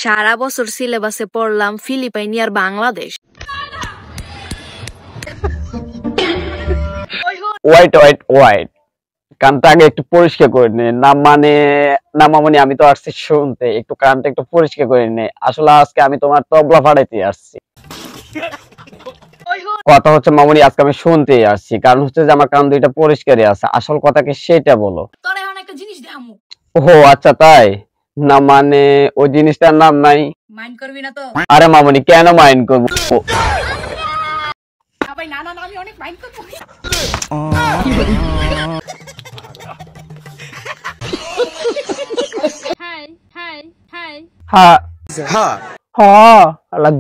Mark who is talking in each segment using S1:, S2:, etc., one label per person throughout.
S1: সারা বছর সিলেবাসে পড়লাম ফিলিপাইনি আর বাংলাদেশ।
S2: ওয়াইট ওয়াইট ওয়াইট কানটা আগে একটু পরিষ্কার করে নে না, মানে না মামনি, আমি তো আসছি শুনতে, একটু কানটা একটু পরিষ্কার করে নে। আসলে আজকে আমি তোমার তবলা ফাটাইতে আসছি। কথা হচ্ছে মামনি, আজকে আমি শুনতে আসছি, কারণ হচ্ছে যে আমার কান দুইটা পরিষ্কারই আছে। আসল কথা কি সেটা বলো। ও আচ্ছা তাই না, মানে ওই জিনিসটার নাম নাই।
S1: মাইন্ড করবি না তো?
S2: আরে মামনি কেন মাইন্ড করবো?
S1: না না আমি অনেক মাইন্ড করব। হাই হাই হাই
S2: হ্যাঁ
S3: হ্যাঁ
S2: হ্যাঁ,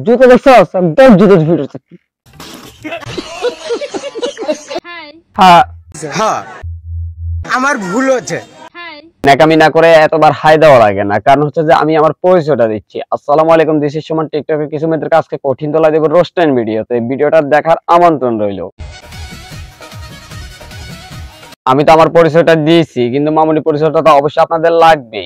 S2: জুতো দেখছস? একদম জুতো ফিরছে।
S1: হাই
S2: হ্যাঁ
S3: হ্যাঁ আমার ভুল হচ্ছে।
S1: হাই
S2: নাকামি না করে এতবার হাই দেওয়া লাগে না, কারণ হচ্ছে যে আমি আমার পরিচয়টা দিচ্ছি। আসসালামু আলাইকুম, দিস ইজ সুমন। টিকটকে কিছু মেয়েদের আজকে কঠিন তোলা দেব রোস্টেন ভিডিওতে। ভিডিওটা দেখার আমন্ত্রণ রইল। আমি তো আমার পরিচয়টা দিয়েছি, কিন্তু মামুনি পরিচয়টা তো অবশ্যই আপনাদের লাগবে।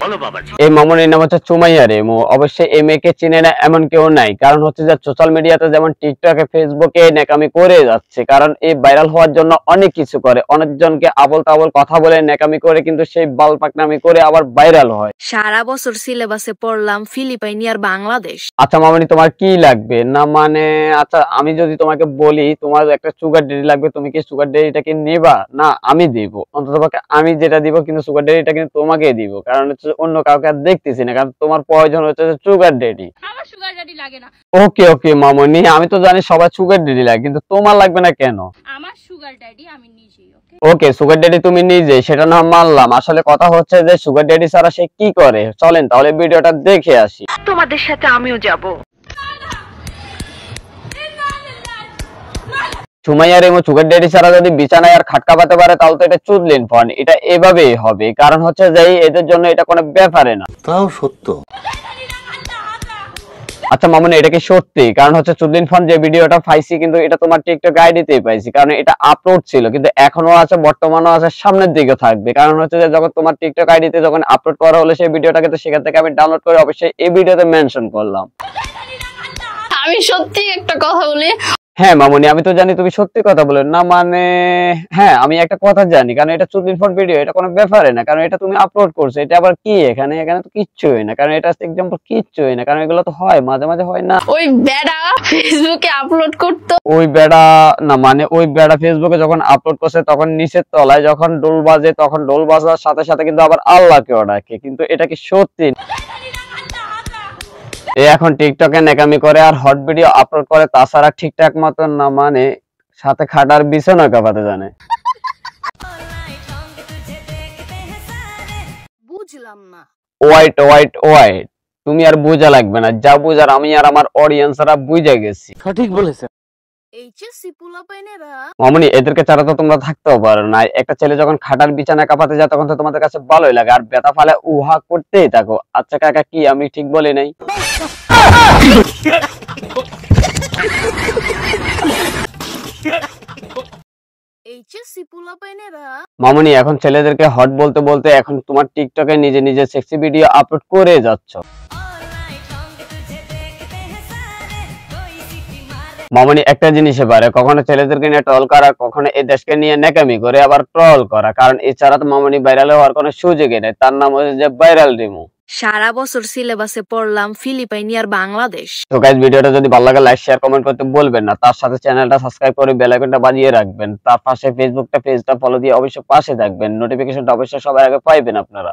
S2: এই মামুনির নাম হচ্ছে সুমাইয়া রেমু। অবশ্যই এই মেয়েকে চিনে না এমন কেউ নাই, কারণ হচ্ছে যে সোশ্যাল মিডিয়াতে যেমন টিকটকে ফেসবুকে নেকামি করে যাচ্ছে, কারণ এই ভাইরাল হওয়ার জন্য অনেক কিছু করে, অনেকজনকে আবল তাবল কথা বলে নেকামি করে, কিন্তু সেই বালপাকনামি করে আবার ভাইরাল হয়।
S1: সারা বছর সিলেবাসে পড়লাম ফিলিপাইনি আর বাংলাদেশ।
S2: আচ্ছা মামনি, তোমার কি লাগবে? না মানে আচ্ছা, আমি যদি তোমাকে বলি তোমার একটা সুগার ডেডি লাগবে, তুমি কি সুগার ডেডিটাকে নেবা? না আমি দিব, অন্ততপক্ষে আমি যেটা দিব, কিন্তু সুগার ডেডিটা কিন্তু তোমাকে দিব, কারণ হচ্ছে অন্য কাউকে আর দেখতেছি না, কারণ তোমার প্রয়োজন হচ্ছে সুগার ডেডি।
S1: আমার সুগার ড্যাডি লাগে না।
S2: ওকে ওকে মামনি, আমি তো জানি সবাই সুগার ডেডি লাগে, কিন্তু তোমার লাগবে না কেন?
S1: আমার সুগার ড্যাডি আমি নিজেই। ওকে
S2: ওকে, সুগার ডেডি তুমি নিজে, সেটা না মানলাম। আসলে কথা হচ্ছে যে সুগার ডেডি ছাড়া সে কি করে। চলেন তাহলে ভিডিওটা দেখে আসি।
S1: তোমাদের সাথে আমিও যাব।
S2: সুমাইয়া রেমু সুগার ডেডি ছাড়া যদি বিছানায় আর খাটকা পাতে পারে, তাহলে তো এটা চুদলিন ফন। এটা এভাবেই হবে, কারণ হচ্ছে যে এদের জন্য এটা কোনো ব্যাপারে না।
S3: তাও সত্য।
S2: আচ্ছা মামুনি, এটা কি সত্যি? কারণ হচ্ছে চুদলিন ফন যে ভিডিওটা পাইছি, কিন্তু এটা তোমার টিকটক আইডিতেই পাইছি, কারণ এটা আপলোড ছিল, কিন্তু এখনো আছে, বর্তমানেও আছে, সামনের দিকে থাকবে। কারণ হচ্ছে যে যখন তোমার টিকটক আইডিতে যখন আপলোড করা হলো সেই ভিডিওটাকে, তো সেখান থেকে আমি ডাউনলোড করে অবশ্যই এই ভিডিওতে মেনশন করলাম।
S1: আমি সত্যি একটা কথা বলি।
S2: হ্যাঁ মামুনি, আমি তো জানি তুমি সত্যি কথা বলে না, মানে হ্যাঁ আমি একটা কথা জানি, কারণ এটা 14 ফর ভিডিও, এটা কোনো ব্যাপারে না, কারণ এটা তুমি আপলোড করছো। এটা আবার কি এখানে এখানে তো কিচ্ছুই না, কারণ এটা এক্সাম্পল কিচ্ছুই না, কারণ এগুলো তো হয় মাঝে মাঝে, হয় না?
S1: ওই বেড়া ফেসবুকে আপলোড করতো।
S2: ওই বেড়া না, মানে ওই বেড়া ফেসবুকে যখন আপলোড করছে তখন নিচের তলায় যখন ডোল বাজে, তখন ডোল বাজার সাথে সাথে কিন্তু আবার আল্লাহকেও ডাকে, কিন্তু এটা কি সত্যি? এখন টিকটকে নেকামি করে আর হট ভিডিও আপলোড করে, তাছাড়া ঠিকঠাক মতন না, মানে সাথে খাটার বিছানা কাঁপাতে জানে।
S1: বুঝলাম না।
S2: ওয়াইট ওয়াইট ওয়াইট, তুমি আর বুঝা লাগবে না, যা বুঝার আমি আর আমার অডিয়েন্সরা বুঝে গেছি।
S3: সঠিক বলেছে।
S1: এইচএসসি পোলাপাইনেরা
S2: মামুনি, এদেরকে ছাড়া তো তোমরা থাকতেও পারো না। একটা ছেলে যখন খাটার বিছানা কাঁপাতে যায়, তখন তো তোমাদের কাছে ভালোই লাগে, আর ব্যথা ফালে উহা করতেই থাকো। আচ্ছা কাকা, কি আমি ঠিক বলি নাই?
S1: এইচএসসি পোলাপাইনেরা
S2: মামুনি, এখন ছেলেদেরকে হট বলতে বলতে এখন তোমার টিকটকে নিজে নিজে সেক্সি ভিডিও আপলোড করে যাচ্ছ। মামুনি, একটা জিনিসে পারে, কখনো ছেলেদেরকে নিয়ে ট্রল করা, কখনো এই দেশকে নিয়ে নেকামি করে আবার ট্রল করা, কারণ এছাড়া তো মামুনি ভাইরাল হওয়ার কোনো সুযোগই নেই। তার নাম হচ্ছে যে ভাইরাল রিমু।
S1: সারা বছর সিলেবাসে পড়লাম ফিলিপাইনি আর বাংলাদেশ।
S2: তো গাইস, ভিডিওটা যদি ভালো লাগে লাইক শেয়ার কমেন্ট করতে বলবেন না, তার সাথে চ্যানেলটা সাবস্ক্রাইব করে বেল আইকনটা বাজিয়ে রাখবেন, তার পাশে ফেসবুকটা পেজটা ফলো দিয়ে অবশ্যই পাশে থাকবেন, নোটিফিকেশনটা অবশ্যই সবার আগে পাইবেন আপনারা।